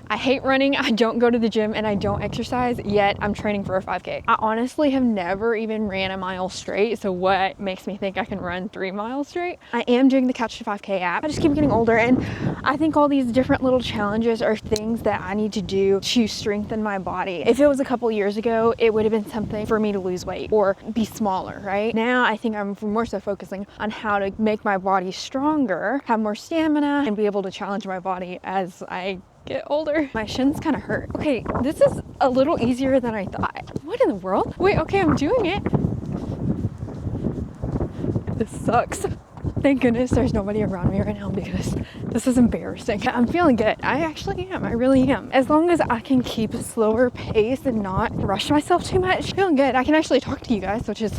I hate running, I don't go to the gym, and I don't exercise, yet I'm training for a 5K. I honestly have never even ran a mile straight, so what makes me think I can run 3 miles straight? I am doing the Couch to 5K app. I just keep getting older, and I think all these different little challenges are things that I need to do to strengthen my body. If it was a couple years ago, it would have been something for me to lose weight or be smaller, right? Now I think I'm more so focusing on how to make my body stronger, have more stamina, and be able to challenge my body as I get older. My shins kind of hurt. Okay, this is a little easier than I thought. What in the world? Wait, okay, I'm doing it. This sucks. Thank goodness there's nobody around me right now because this is embarrassing. I'm feeling good. I actually am. I really am. As long as I can keep a slower pace and not rush myself too much, feeling good. I can actually talk to you guys, which is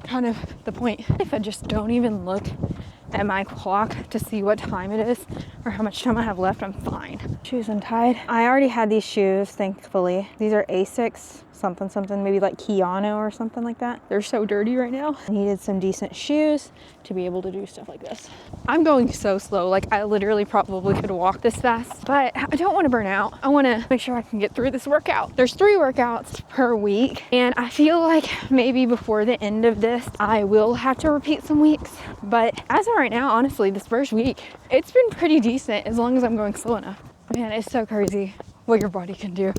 kind of the point. If I just don't even look at my clock to see what time it is or how much time I have left, I'm fine. Shoes untied. I already had these shoes, thankfully. These are Asics, something, maybe like Keanu or something like that. They're so dirty right now. I needed some decent shoes to be able to do stuff like this. I'm going so slow. Like I literally probably could walk this fast, but I don't want to burn out. I want to make sure I can get through this workout. There's 3 workouts per week, and I feel like maybe before the end of this, I will have to repeat some weeks. But as of right now, honestly, this first week, it's been pretty decent as long as I'm going slow enough. Man, it's so crazy what your body can do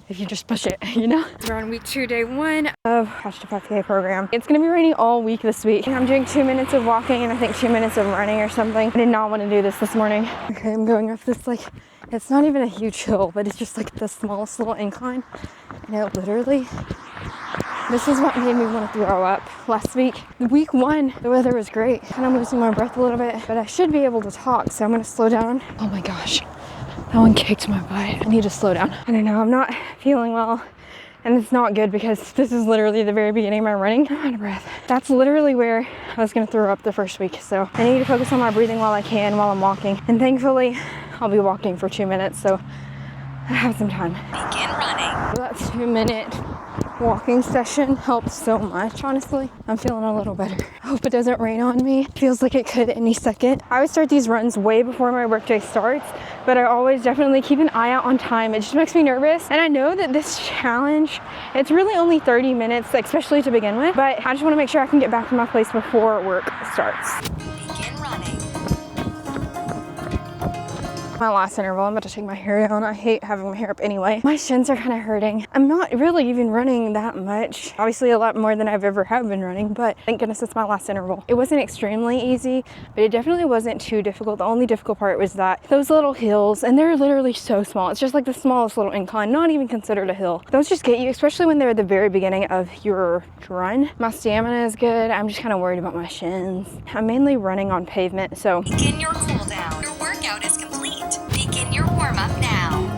if you just push it, you know? We're on week 2, day 1 of Couch to 5K program. It's gonna be raining all week this week. I'm doing 2 minutes of walking and I think 2 minutes of running or something. I did not want to do this morning. Okay, I'm going up this, like, it's not even a huge hill, but it's just like the smallest little incline. And it literally, this is what made me want to throw up last week. Week 1, the weather was great. Kind of losing my breath a little bit, but I should be able to talk, so I'm gonna slow down. Oh my gosh. That one kicked my butt. I need to slow down. I don't know, I'm not feeling well. And it's not good because this is literally the very beginning of my running. I'm out of breath. That's literally where I was gonna throw up the first week. So I need to focus on my breathing while I can, while I'm walking. And thankfully, I'll be walking for 2 minutes, so I have some time. Begin running. That 2-minute walking session helped so much, honestly. I'm feeling a little better. I hope it doesn't rain on me. Feels like it could any second. I always start these runs way before my workday starts, but I always definitely keep an eye out on time. It just makes me nervous. And I know that this challenge, it's really only 30 minutes, especially to begin with, but I just want to make sure I can get back to my place before work starts. Begin running. My last interval, I'm about to take my hair down. I hate having my hair up anyway. My shins are kind of hurting. I'm not really even running that much. Obviously a lot more than I've ever have been running, but thank goodness it's my last interval. It wasn't extremely easy, but it definitely wasn't too difficult. The only difficult part was that those little hills, and they're literally so small. It's just like the smallest little incline, not even considered a hill. Those just get you, especially when they're at the very beginning of your run. My stamina is good. I'm just kind of worried about my shins. I'm mainly running on pavement, so. Begin your cool down. Your workout is complete. Begin your warm up now.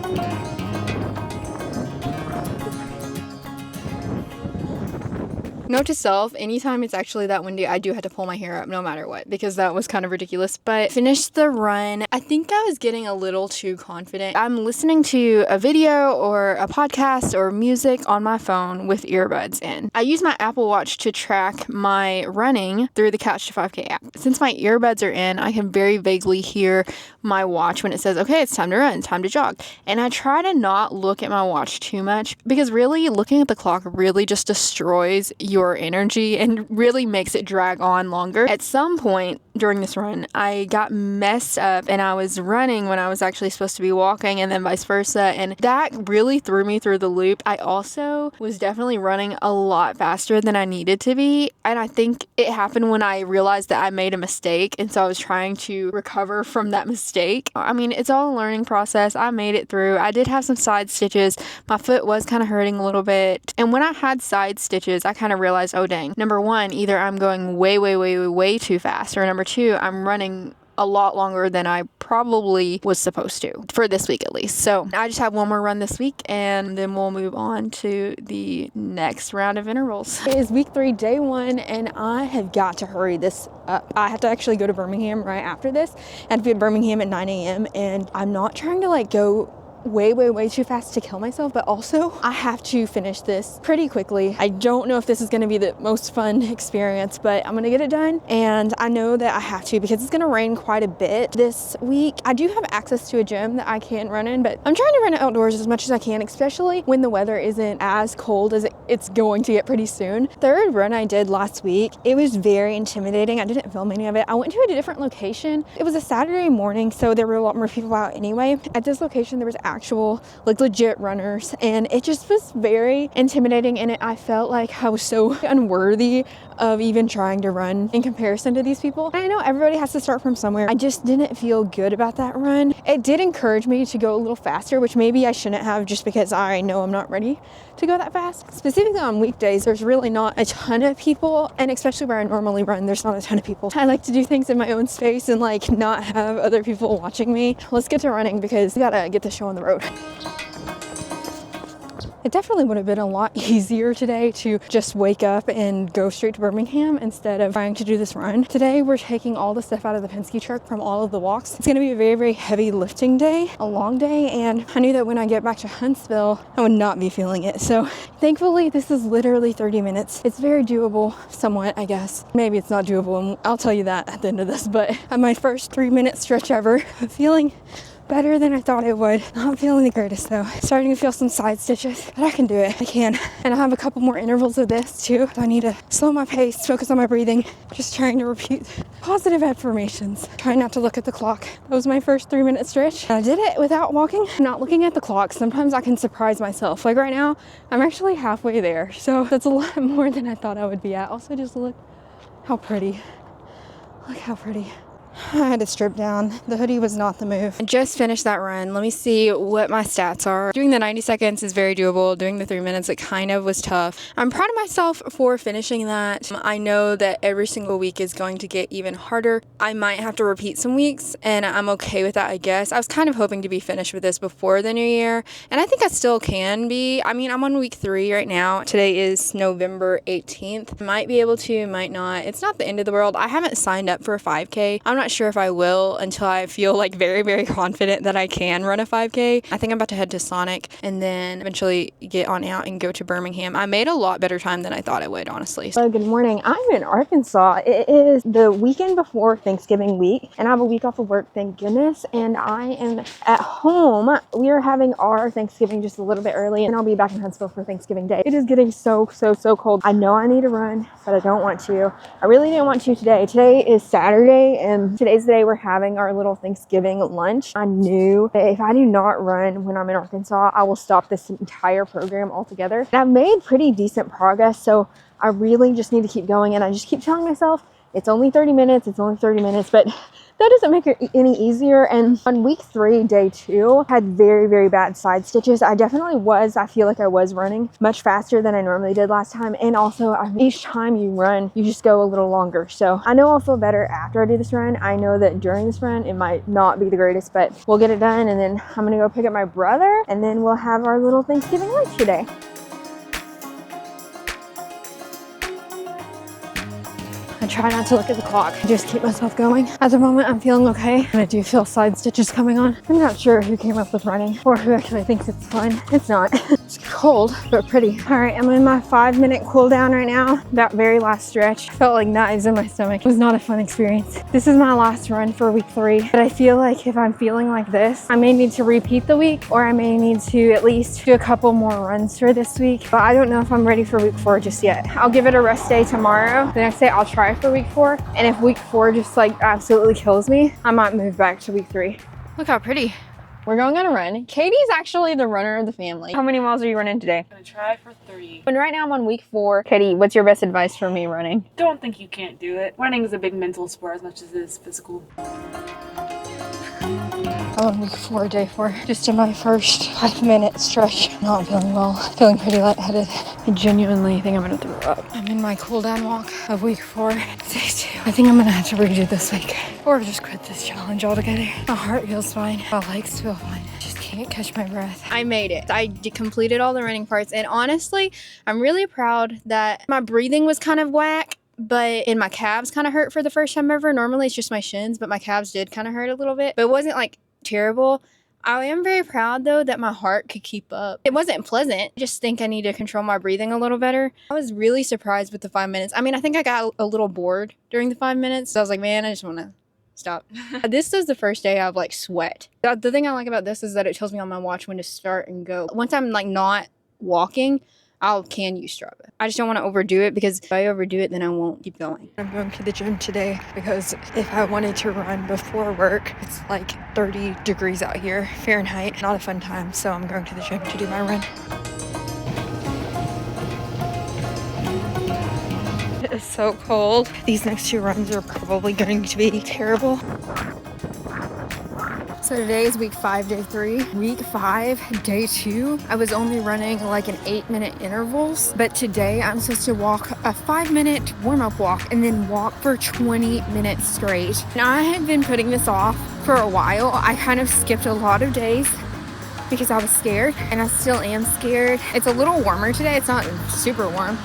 Note to self, anytime it's actually that windy, I do have to pull my hair up no matter what, because that was kind of ridiculous. But finished the run. I think I was getting a little too confident. I'm listening to a video or a podcast or music on my phone with earbuds in. I use my Apple Watch to track my running through the Couch to 5K app. Since my earbuds are in, I can very vaguely hear my watch when it says, okay, it's time to run, time to jog. And I try to not look at my watch too much, because really looking at the clock really just destroys your energy and really makes it drag on longer. At some point during this run, I got messed up and I was running when I was actually supposed to be walking, and then vice versa, and that really threw me through the loop. I also was definitely running a lot faster than I needed to be, and I think it happened when I realized that I made a mistake, and so I was trying to recover from that mistake. I mean, it's all a learning process. I made it through. I did have some side stitches. My foot was kind of hurting a little bit, and when I had side stitches, I kind of realized, oh dang, number one, either I'm going way too fast, or number two, I'm running a lot longer than I probably was supposed to, for this week at least. So I just have one more run this week, and then we'll move on to the next round of intervals. It is week 3, day 1, and I have got to hurry this up. I have to actually go to Birmingham right after this. I have to be at Birmingham at 9 a.m. and I'm not trying to like go way too fast to kill myself, but also I have to finish this pretty quickly. I don't know if this is going to be the most fun experience, but I'm going to get it done, and I know that I have to because it's going to rain quite a bit this week. I do have access to a gym that I can run in, but I'm trying to run outdoors as much as I can, especially when the weather isn't as cold as it's going to get pretty soon. Third run I did last week, it was very intimidating. I didn't film any of it. I went to a different location. It was a Saturday morning, so there were a lot more people out anyway. At this location there was actual like legit runners, and it just was very intimidating, and I felt like I was so unworthy of even trying to run in comparison to these people. And I know everybody has to start from somewhere. I just didn't feel good about that run. It did encourage me to go a little faster, which maybe I shouldn't have, just because I know I'm not ready to go that fast. Specifically on weekdays, there's really not a ton of people, and especially where I normally run, there's not a ton of people. I like to do things in my own space and like not have other people watching me. Let's get to running because we gotta get the show on the road. It definitely would have been a lot easier today to just wake up and go straight to Birmingham instead of trying to do this run. Today, we're taking all the stuff out of the Penske truck from all of the walks. It's going to be a very heavy lifting day, a long day, and I knew that when I get back to Huntsville, I would not be feeling it. So thankfully, this is literally 30 minutes. It's very doable, somewhat, I guess. Maybe it's not doable, and I'll tell you that at the end of this, but at my first 3-minute stretch ever, I'm feeling better than I thought it would. Not feeling the greatest though. Starting to feel some side stitches, but I can do it. I can. And I have a couple more intervals of this too. I need to slow my pace, focus on my breathing, just trying to repeat positive affirmations. Trying not to look at the clock. That was my first 3-minute stretch. I did it without walking, not looking at the clock. Sometimes I can surprise myself. Like right now, I'm actually halfway there. So that's a lot more than I thought I would be at. Also, just look how pretty. Look how pretty. I had to strip down. The hoodie was not the move. I just finished that run. Let me see what my stats are. Doing the 90 seconds is very doable. Doing the 3 minutes, it kind of was tough. I'm proud of myself for finishing that. I know that every single week is going to get even harder. I might have to repeat some weeks, and I'm okay with that, I guess. I was kind of hoping to be finished with this before the new year, and I think I still can be. I mean, I'm on week 3 right now. Today is November 18th. Might be able to, might not. It's not the end of the world. I haven't signed up for a 5K. I'm not sure if I will until I feel like very confident that I can run a 5K. I think I'm about to head to Sonic and then eventually get on out and go to Birmingham. I made a lot better time than I thought I would, honestly. Well, good morning. I'm in Arkansas. It is the weekend before Thanksgiving week, and I have a week off of work, thank goodness, and I am at home. We are having our Thanksgiving just a little bit early, and I'll be back in Huntsville for Thanksgiving Day. It is getting so cold. I know I need to run, but I don't want to. I really didn't want to today. Today is Saturday, and today's the day we're having our little Thanksgiving lunch. I knew that if I do not run when I'm in Arkansas, I will stop this entire program altogether. And I've made pretty decent progress, so I really just need to keep going. And I just keep telling myself, it's only 30 minutes, but that doesn't make it any easier. And on week 3, day 2, had very bad side stitches. I feel like I was running much faster than I normally did last time. And also each time you run, you just go a little longer. So I know I'll feel better after I do this run. I know that during this run, it might not be the greatest, but we'll get it done. And then I'm gonna go pick up my brother, and then we'll have our little Thanksgiving lunch today. I try not to look at the clock. I just keep myself going. At the moment, I'm feeling okay, and I do feel side stitches coming on. I'm not sure who came up with running or who actually thinks it's fun. It's not. It's cold, but pretty. All right, I'm in my 5-minute cool down right now. That very last stretch felt like knives in my stomach. It was not a fun experience. This is my last run for week 3, but I feel like if I'm feeling like this, I may need to repeat the week, or I may need to at least do a couple more runs for this week, but I don't know if I'm ready for week 4 just yet. I'll give it a rest day tomorrow. The next day I'll try for week 4, and if week 4 just like absolutely kills me, I might move back to week 3. Look how pretty. We're going on a run. Katie's actually the runner of the family. How many miles are you running today? I'm gonna try for 3. And right now I'm on week 4. Katie, what's your best advice for me running? Don't think you can't do it. Running is a big mental sport as much as it is physical. I'm on week 4, day 4. Just in my first 5-minute stretch. Not feeling well. Feeling pretty lightheaded. I genuinely think I'm gonna throw up. I'm in my cool down walk of week 4, day 2. I think I'm gonna have to redo this week, or just quit this challenge altogether. My heart feels fine. My legs feel fine. Just can't catch my breath. I made it. I completed all the running parts, and honestly, I'm really proud that my breathing was kind of whack, and my calves kind of hurt for the first time ever. Normally it's just my shins, but my calves did kind of hurt a little bit, but it wasn't like terrible. I am very proud though that my heart could keep up. It wasn't pleasant. I just think I need to control my breathing a little better. I was really surprised with the 5 minutes. I mean, I think I got a little bored during the 5 minutes. So I was like, man, I just want to stop. This is the first day I've like sweat. The thing I like about this is that it tells me on my watch when to start and go. Once I'm like not walking, can use Strava. I just don't want to overdo it, because if I overdo it, then I won't keep going. I'm going to the gym today because if I wanted to run before work, it's like 30 degrees out here, Fahrenheit. Not a fun time, so I'm going to the gym to do my run. It is so cold. These next 2 runs are probably going to be terrible. So today is week 5, day 3. Week 5, day 2, I was only running like an 8-minute intervals, but today I'm supposed to walk a 5-minute warm-up walk and then walk for 20 minutes straight. Now I had been putting this off for a while. I kind of skipped a lot of days because I was scared, and I still am scared. It's a little warmer today. It's not super warm,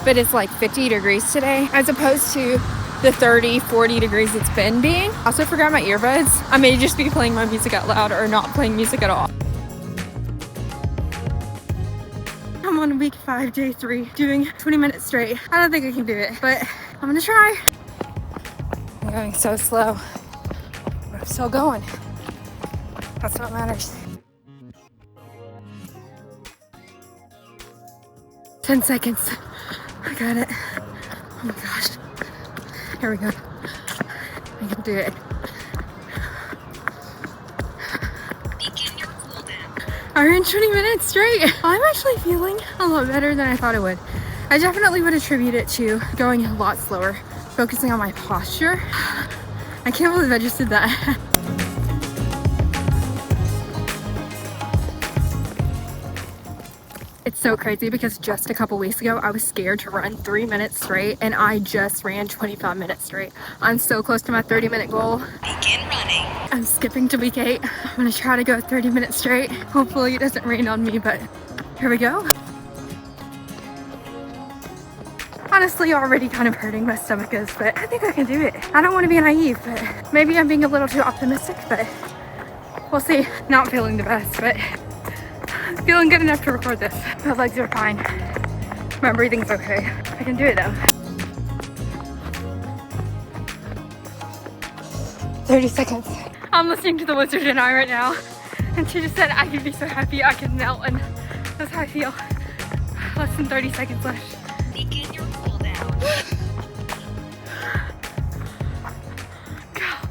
but it's like 50 degrees today as opposed to the 30, 40 degrees it's been being. I also forgot my earbuds. I may just be playing my music out loud or not playing music at all. I'm on week 5, day 3, doing 20 minutes straight. I don't think I can do it, but I'm gonna try. I'm going so slow, but I'm still going. That's what matters. 10 seconds. I got it. Oh my gosh. Here we go. I can do it. Begin your cool down. I ran 20 minutes straight. I'm actually feeling a lot better than I thought I would. I definitely would attribute it to going a lot slower, focusing on my posture. I can't believe I just did that. It's so crazy because just a couple weeks ago, I was scared to run 3 minutes straight, and I just ran 25 minutes straight. I'm so close to my 30-minute goal. Begin running. I'm skipping to week 8. I'm gonna try to go 30 minutes straight. Hopefully it doesn't rain on me, but here we go. Honestly, already kind of hurting my stomach is, but I think I can do it. I don't want to be naive, but maybe I'm being a little too optimistic, but we'll see. Not feeling the best, but feeling good enough to record this. My legs are fine. My breathing's okay. I can do it though. 30 seconds. I'm listening to the Wizard and I right now, and she just said I can be so happy I can melt, and that's how I feel. Less than 30 seconds left. Begin your cool down. God,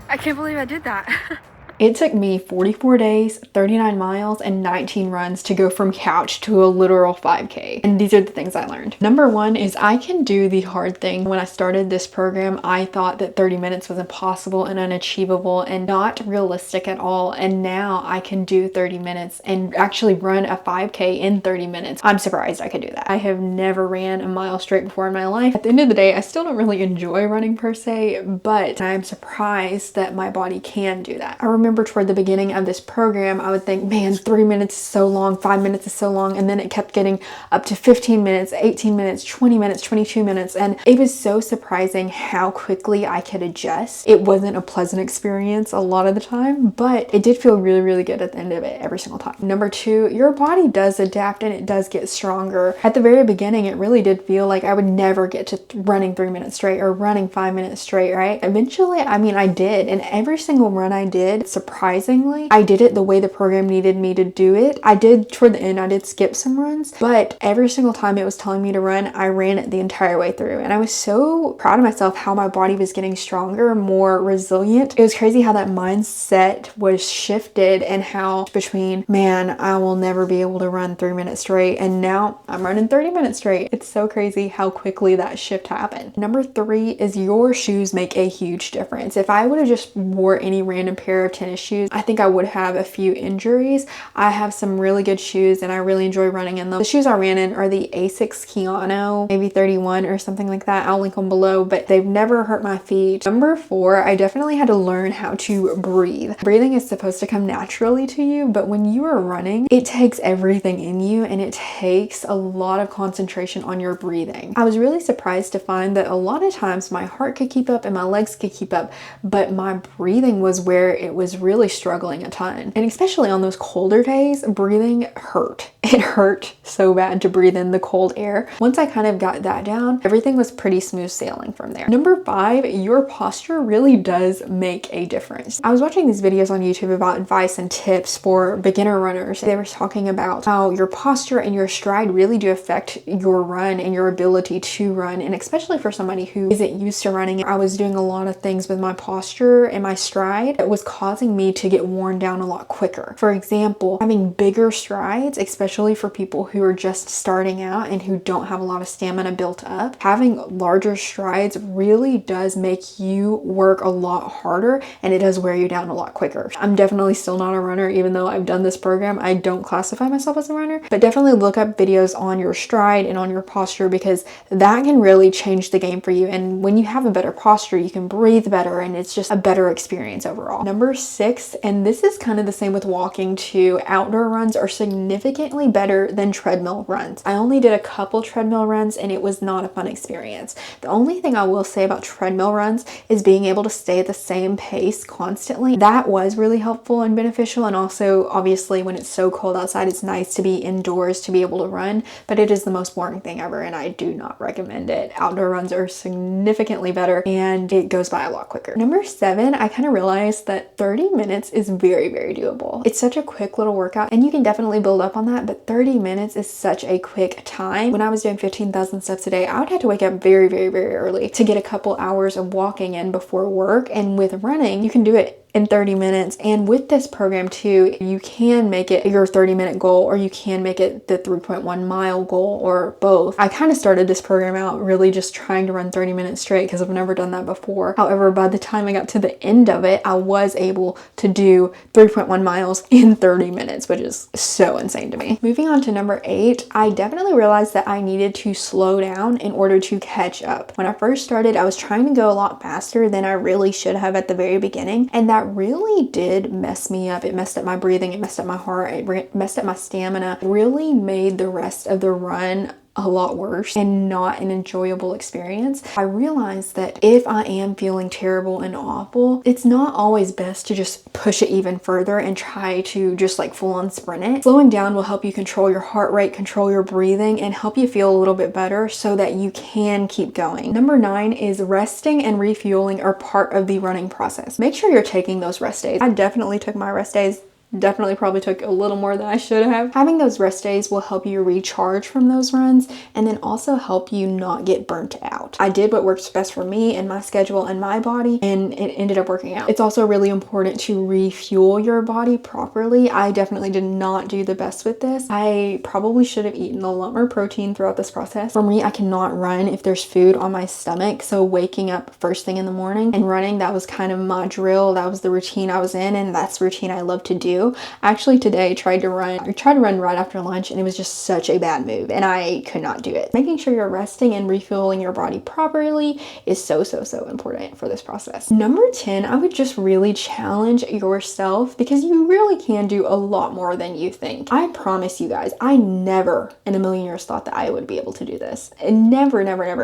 I can't believe I did that. It took me 44 days, 39 miles, and 19 runs to go from couch to a literal 5K. And these are the things I learned. Number 1 is I can do the hard thing. When I started this program, I thought that 30 minutes was impossible and unachievable and not realistic at all. And now I can do 30 minutes and actually run a 5K in 30 minutes. I'm surprised I could do that. I have never ran a mile straight before in my life. At the end of the day, I still don't really enjoy running per se, but I'm surprised that my body can do that. I remember toward the beginning of this program, I would think, man, 3 minutes is so long, 5 minutes is so long. And then it kept getting up to 15 minutes, 18 minutes, 20 minutes, 22 minutes. And it was so surprising how quickly I could adjust. It wasn't a pleasant experience a lot of the time, but it did feel really, really good at the end of it every single time. Number 2, your body does adapt and it does get stronger. At the very beginning, it really did feel like I would never get to running 3 minutes straight or running 5 minutes straight, right? Eventually, I mean, I did. And every single run I did, surprisingly, I did it the way the program needed me to do it. I did, toward the end, I did skip some runs, but every single time it was telling me to run, I ran it the entire way through. And I was so proud of myself how my body was getting stronger, more resilient. It was crazy how that mindset was shifted and how between, man, I will never be able to run 3 minutes straight, and now I'm running 30 minutes straight. It's so crazy how quickly that shift happened. Number 3 is your shoes make a huge difference. If I would have just wore any random pair of tennis shoes, I think I would have a few injuries. I have some really good shoes and I really enjoy running in them. The shoes I ran in are the Asics Keanu, maybe 31 or something like that. I'll link them below, but they've never hurt my feet. Number 4, I definitely had to learn how to breathe. Breathing is supposed to come naturally to you, but when you are running, it takes everything in you and it takes a lot of concentration on your breathing. I was really surprised to find that a lot of times my heart could keep up and my legs could keep up, but my breathing was where it was was really struggling a ton. And especially on those colder days, breathing hurt. It hurt so bad to breathe in the cold air. Once I kind of got that down, everything was pretty smooth sailing from there. Number 5, your posture really does make a difference. I was watching these videos on YouTube about advice and tips for beginner runners. They were talking about how your posture and your stride really do affect your run and your ability to run. And especially for somebody who isn't used to running, I was doing a lot of things with my posture and my stride that was causing me to get worn down a lot quicker. For example, having bigger strides, especially for people who are just starting out and who don't have a lot of stamina built up, having larger strides really does make you work a lot harder, and it does wear you down a lot quicker. I'm definitely still not a runner, even though I've done this program. I don't classify myself as a runner, but definitely look up videos on your stride and on your posture, because that can really change the game for you. And when you have a better posture, you can breathe better, and it's just a better experience overall. Number 6, and this is kind of the same with walking too, outdoor runs are significantly better than treadmill runs. I only did a couple treadmill runs and it was not a fun experience. The only thing I will say about treadmill runs is being able to stay at the same pace constantly. That was really helpful and beneficial, and also obviously when it's so cold outside, it's nice to be indoors to be able to run, but it is the most boring thing ever and I do not recommend it. Outdoor runs are significantly better and it goes by a lot quicker. Number 7, I kind of realized that 30 minutes is very, very doable. It's such a quick little workout and you can definitely build up on that, but 30 minutes is such a quick time. When I was doing 15,000 steps a day, I would have to wake up very, very, very early to get a couple hours of walking in before work, and with running, you can do it in 30 minutes. And with this program too, you can make it your 30-minute goal, or you can make it the 3.1 mile goal, or both. I kind of started this program out really just trying to run 30 minutes straight because I've never done that before. However, by the time I got to the end of it, I was able to do 3.1 miles in 30 minutes, which is so insane to me. Moving on to number 8, I definitely realized that I needed to slow down in order to catch up. When I first started, I was trying to go a lot faster than I really should have at the very beginning, and that really did mess me up. It messed up my breathing, it messed up my heart, it messed up my stamina. It really made the rest of the run a lot worse and not an enjoyable experience. I realized that if I am feeling terrible and awful, it's not always best to just push it even further and try to just like full on sprint it. Slowing down will help you control your heart rate, control your breathing, and help you feel a little bit better so that you can keep going. Number 9 is resting and refueling are part of the running process. Make sure you're taking those rest days. I definitely took my rest days. Definitely probably took a little more than I should have. Having those rest days will help you recharge from those runs and then also help you not get burnt out. I did what works best for me and my schedule and my body, and it ended up working out. It's also really important to refuel your body properly. I definitely did not do the best with this. I probably should have eaten a lot more protein throughout this process. For me, I cannot run if there's food on my stomach, so waking up first thing in the morning and running, that was kind of my drill. That was the routine I was in, and that's the routine I love to do. Actually today I tried to run right after lunch, and it was just such a bad move and I could not do it. Making sure you're resting and refueling your body properly is so important for this process. Number 10, I would just really challenge yourself, because you really can do a lot more than you think. I promise you guys, I never in a million years thought that I would be able to do this. And never.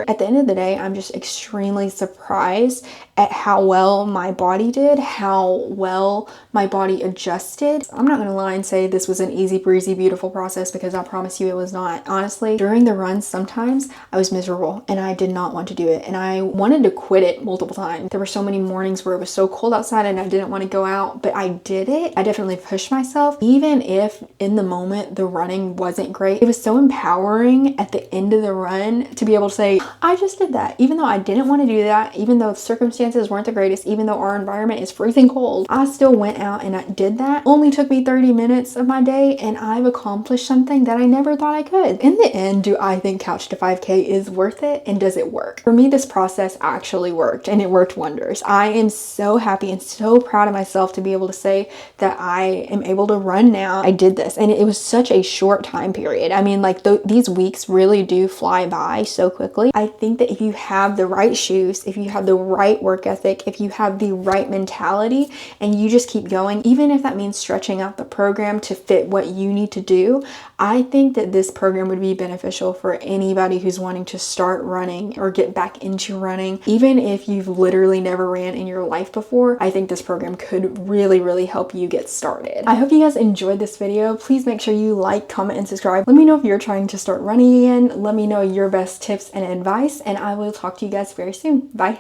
At the end of the day, I'm just extremely surprised at how well my body did, how well my body adjusted. I'm not gonna lie and say this was an easy breezy beautiful process, because I promise you it was not. Honestly, during the runs sometimes I was miserable and I did not want to do it, and I wanted to quit it multiple times. There were so many mornings where it was so cold outside and I didn't want to go out, but I did it. I definitely pushed myself, even if in the moment the running wasn't great. It was so empowering at the end of the run to be able to say, I just did that. Even though I didn't want to do that, even though the circumstances weren't the greatest, even though our environment is freezing cold, I still went out and I did that. Only took me 30 minutes of my day, and I've accomplished something that I never thought I could. In the end, do I think Couch to 5K is worth it, and does it work? For me, this process actually worked, and it worked wonders. I am so happy and so proud of myself to be able to say that I am able to run now. I did this, and it was such a short time period. I mean, like these weeks really do fly by so quickly. I think that if you have the right shoes, if you have the right work ethic, if you have the right mentality, and you just keep going, even if that means stretching out the program to fit what you need to do, I think that this program would be beneficial for anybody who's wanting to start running or get back into running. Even if you've literally never ran in your life before, I think this program could really help you get started. I hope you guys enjoyed this video. Please make sure you like, comment, and subscribe. Let me know if you're trying to start running again. Let me know your best tips and advice, and I will talk to you guys very soon. Bye.